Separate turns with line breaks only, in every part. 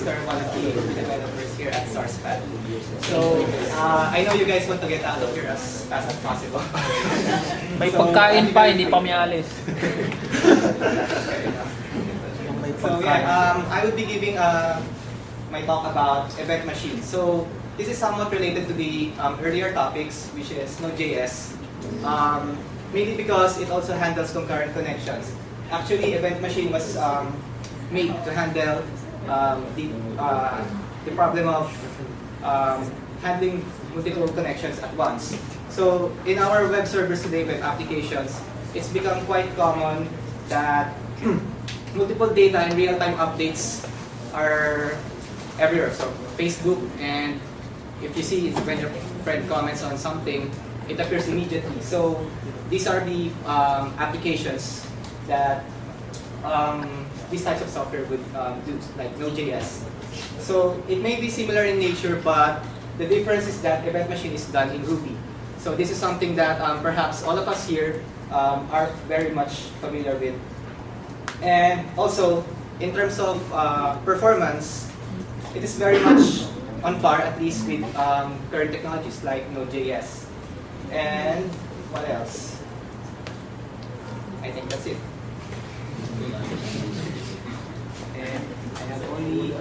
Dexter, one of the developers here at SourcePad. So, I know you guys want to get out of here as fast as possible.
May pagkain pa, hindi pa may alis.
So yeah, I would be giving my talk about EventMachine. So this is somewhat related to the earlier topics, which is Node.js, mainly because it also handles concurrent connections. Actually, EventMachine was made to handle the problem of handling multiple connections at once. So in our web servers today, web applications, it's become quite common that multiple data and real-time updates are everywhere. So Facebook, and if you see when your friend comments on something, it appears immediately. So these are the applications that these types of software would do, like Node.js. So it may be similar in nature, but the difference is that EventMachine is done in Ruby. So this is something that perhaps all of us here are very much familiar with. And also, in terms of performance, it is very much on par, at least with current technologies like Node.js. And what else? I think that's it. And I have only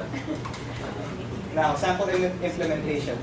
now sample implementation.